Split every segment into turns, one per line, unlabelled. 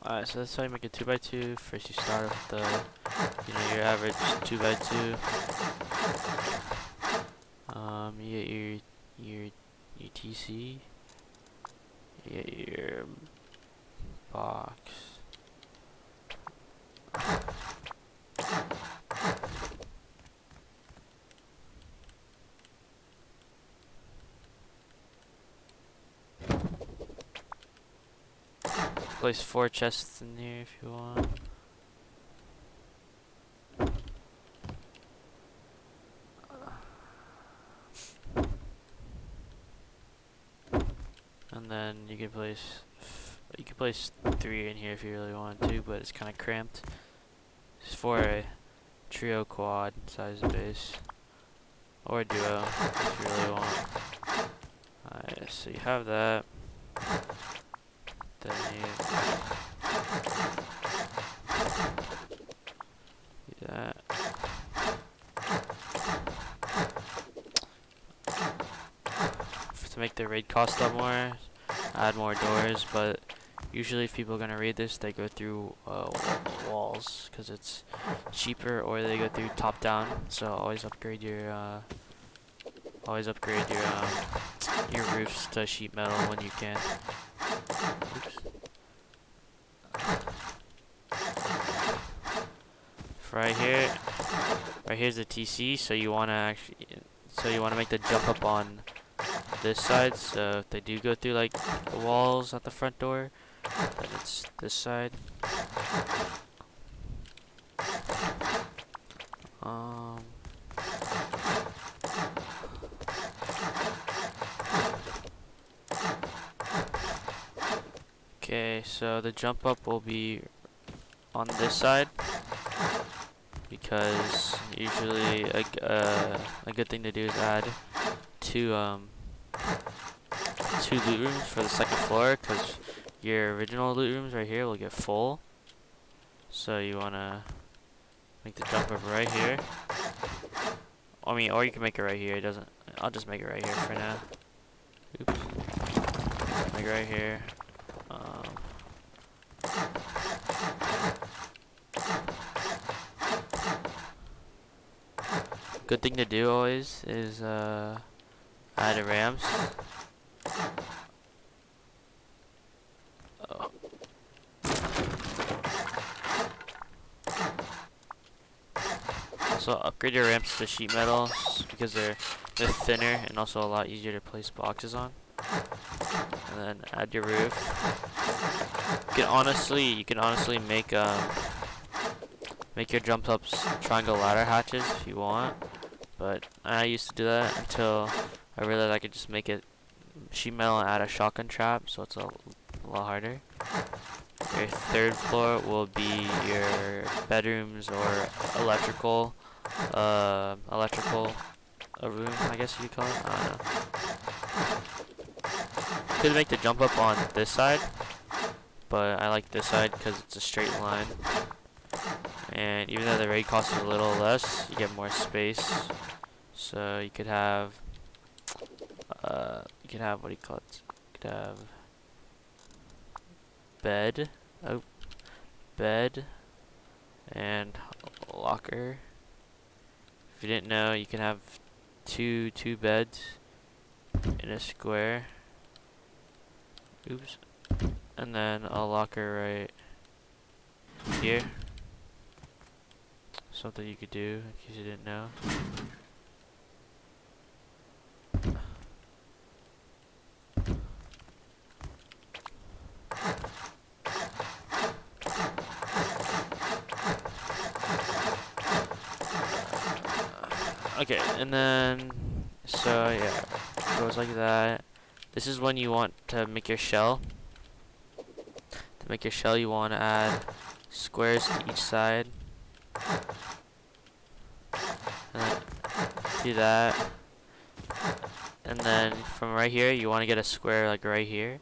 Alright, so that's how you make a 2x2. First you start with your average 2x2. You get your TC. You get your box. Place 4 chests in here if you want. And then you can place 3 in here if you really want to, but it's kind of cramped. It's for a trio quad size base or duo if you really want. Alright, so you have that. Then you do that. To make the raid cost up more, add more doors, but usually if people are gonna raid this, they go through walls because it's cheaper, or they go through top down. So always upgrade your your roofs to sheet metal when you can. Oops. Right here's the TC. So you wanna make the jump up on this side. So if they do go through like the walls at the front door, then it's this side. Okay, so the jump up will be on this side, because usually a good thing to do is add two loot rooms for the second floor, because your original loot rooms right here will get full. So you wanna make the jump up right here. I mean, or you can make it right here. It doesn't. I'll just make it right here for now. Oops. Make it right here. Good thing to do always is add a ramps. Also upgrade your ramps to sheet metal because they're thinner and also a lot easier to place boxes on. And then add your roof. You can honestly make your jump ups triangle ladder hatches if you want. But I used to do that until I realized I could just make it sheet metal and add a shotgun trap, so it's a lot harder. Your third floor will be your bedrooms or electrical room, I guess you could call it. I don't know. Could make the jump up on this side, but I like this side because it's a straight line. And even though the raid cost is a little less, you get more space. So you could have what do you call it? You could have bed and locker. If you didn't know, you can have two beds in a square. Oops. And then a locker right here. Something you could do in case you didn't know. Okay, and then so yeah, it goes like that. This is when you want to make your shell. To make your shell, you want to add squares to each side. And then do that. And then from right here, you want to get a square like right here.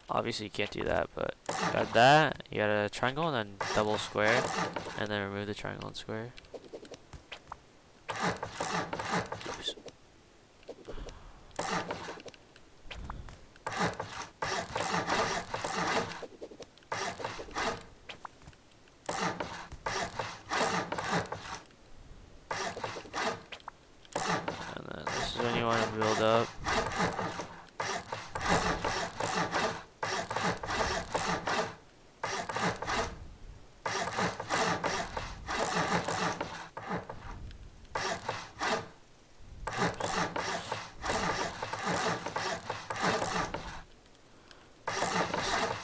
Obviously, you can't do that, but you got that. You got a triangle and then double square, and then remove the triangle and square. Oops. up.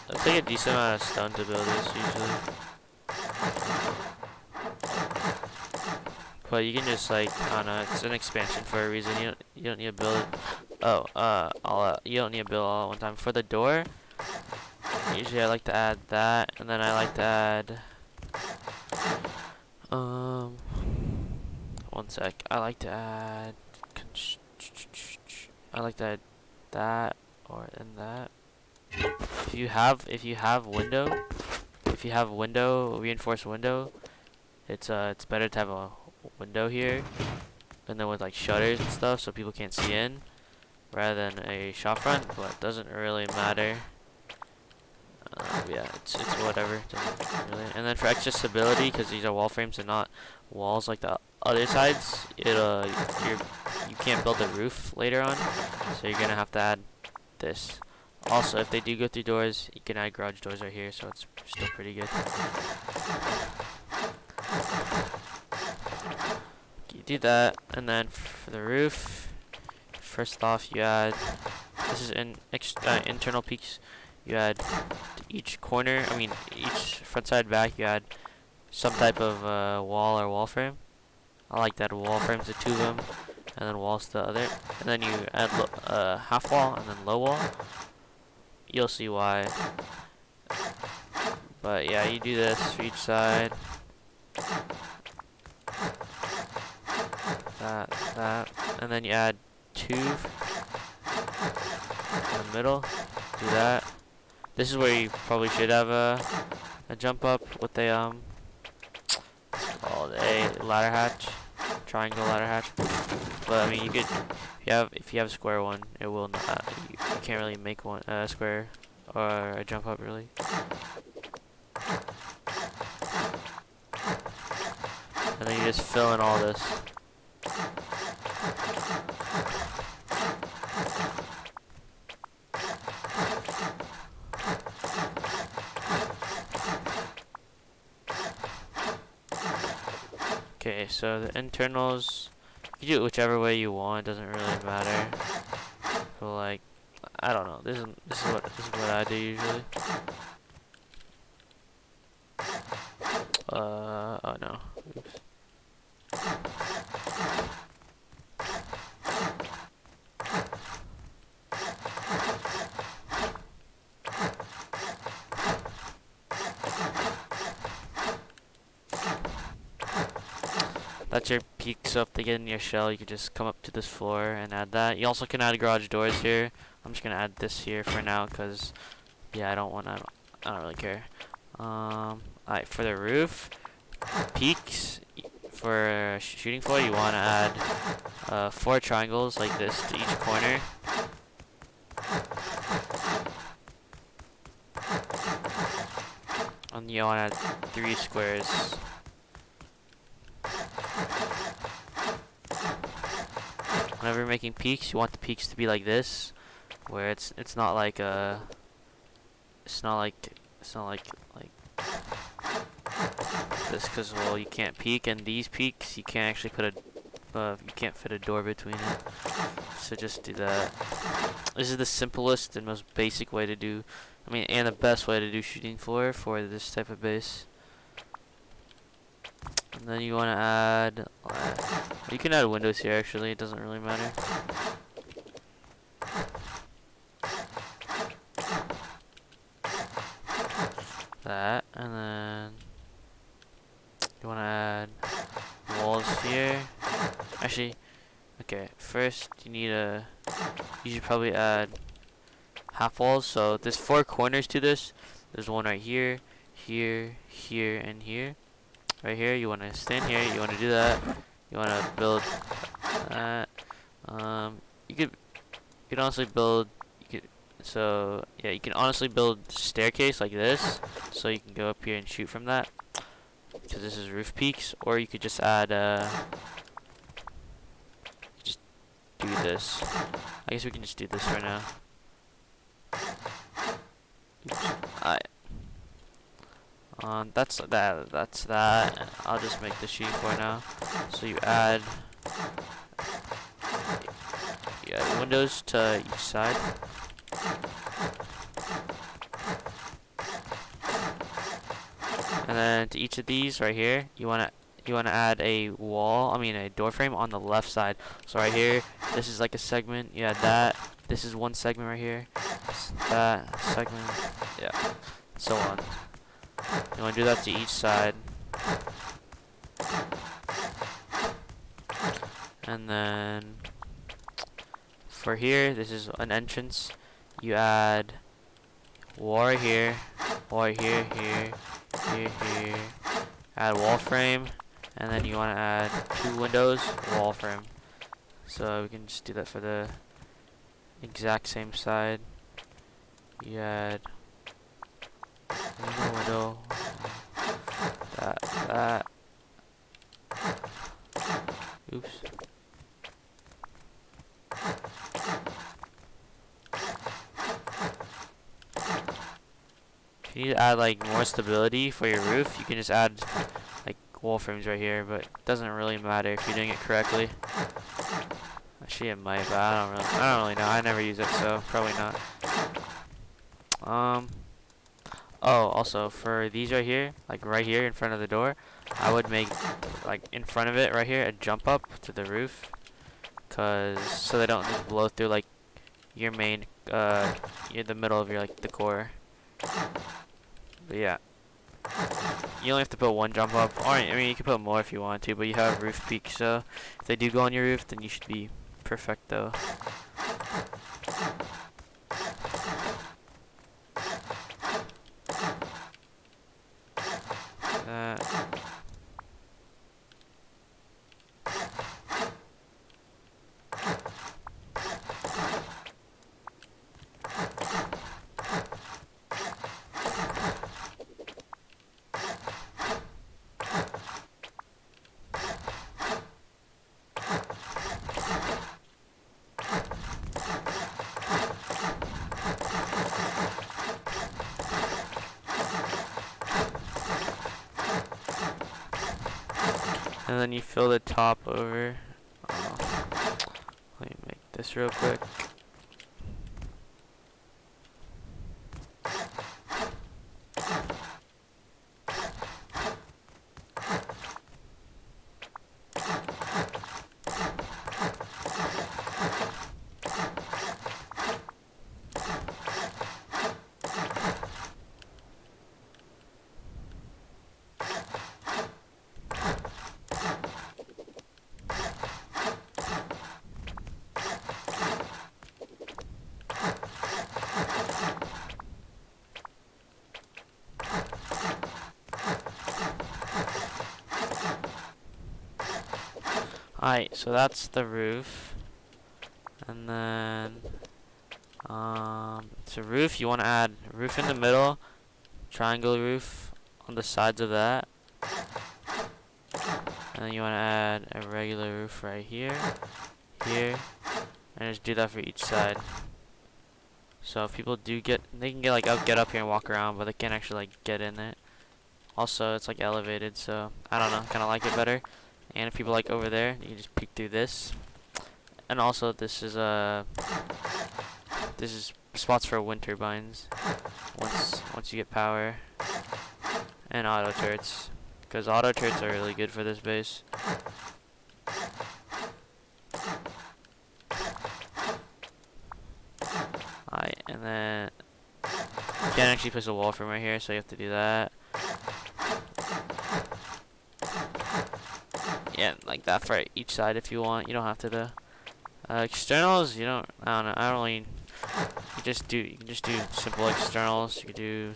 It'll take a decent amount of stone to build this usually. But you can just like, I don't know, it's an expansion for a reason. You don't need to build it. Oh, you don't need to build all at one time. For the door, usually I like to add that, and then I like to add, one sec. I like to add that or in that. If you have reinforced window, it's better to have a window here, and then with like shutters and stuff, so people can't see in, rather than a shop front. But it doesn't really matter. Yeah, it's whatever. Doesn't really. And then for extra stability, because these are wall frames and not walls like the other sides, you can't build the roof later on, so you're gonna have to add this. Also, if they do go through doors, you can add garage doors right here, so it's still pretty good. You do that, and then for the roof, first off, you add. This is internal peaks. You add to each corner. I mean, each front, side, back. You add some type of wall or wall frame. I like that wall frames to 2 of them, and then walls to the other. And then you add half wall and then low wall. You'll see why. But yeah, you do this for each side. That, and then you add 2 in the middle. Do that. This is where you probably should have a jump up with a it's called a ladder hatch, triangle ladder hatch. But I mean, you could, if you have a square one, it will not. You can't really make one square or a jump up really. And then you just fill in all this. Okay, so the internals, you do it whichever way you want. It doesn't really matter. But like, I don't know. This is what I do usually. Oh no. Oops. That's your peak, so if they get in your shell, you can just come up to this floor and add that. You also can add garage doors here. I'm just gonna add this here for now, cause yeah, I don't really care. Alright, for the roof, peaks for shooting floor, you wanna add 4 triangles like this to each corner. And you wanna add 3 squares. Whenever you're making peaks, you want the peaks to be like this, where it's not like this, because well, you can't peek, and these peaks you can't actually put you can't fit a door between it. So just do that. This is the simplest and most basic way to do, and the best way to do shooting floor for this type of base. And then you want to add, you can add windows here actually, it doesn't really matter. That, and then you want to add walls here. Actually, okay, first you should probably add half walls. So there's 4 corners to this. There's one right here, here, here, and here. Right here, you want to stand here, you want to do that, you want to build that. You could honestly build, so yeah, you can honestly build staircase like this, so you can go up here and shoot from that, because this is roof peaks. Or you could just add, just do this. I guess we can just do this for now. Alright. That's that. I'll just make the sheet for now. So you add windows to each side. And then to each of these right here, you wanna add a a door frame on the left side. So right here, this is like a segment. You add that. This is one segment right here. That segment, yeah, so on. You wanna do that to each side. And then for here, this is an entrance. You add wall right here, here. Add wall frame, and then you want to add 2 windows, wall frame. So we can just do that for the exact same side. You add window, that. Oops. If you need to add like more stability for your roof, you can just add like wall frames right here, but it doesn't really matter if you're doing it correctly. Actually it might, but I don't really know. I never use it, so probably not. Oh, also for these right here, like right here in front of the door, I would make like in front of it right here a jump up to the roof, so they don't just blow through like your main the middle of your like the core. But yeah, you only have to put 1 jump up, or I mean you can put more if you want to, but you have roof peak, so if they do go on your roof, then you should be perfecto. And then you fill the top over. Let me make this real quick. Alright, so that's the roof. And then so roof, you want to add roof in the middle, triangle roof on the sides of that. And then you want to add a regular roof right here, and just do that for each side. So if people do they can get up here and walk around, but they can't actually like get in it. Also, it's like elevated, so I don't know, kind of like it better. And if people like over there, you can just peek through this. And also, this is spots for wind turbines. Once you get power, and auto turrets, because auto turrets are really good for this base. Alright, and then you can't actually place a wall from right here, so you have to do that. Yeah, like that for each side if you want. You don't have to do externals. I don't know. I don't really. You can just do simple externals. You could do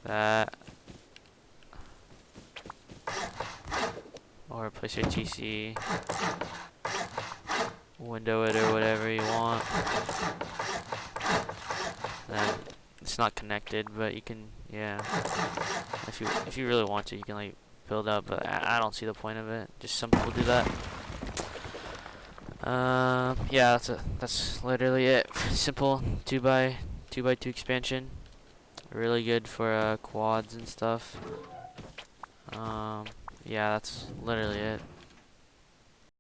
that, or place your TC, window it or whatever you want. Then it's not connected, but you can, yeah. If you really want to, you can like build out, but I don't see the point of it. Just some people do that. Yeah, that's literally it. Simple 2x2 expansion. Really good for quads and stuff. Yeah, that's literally it.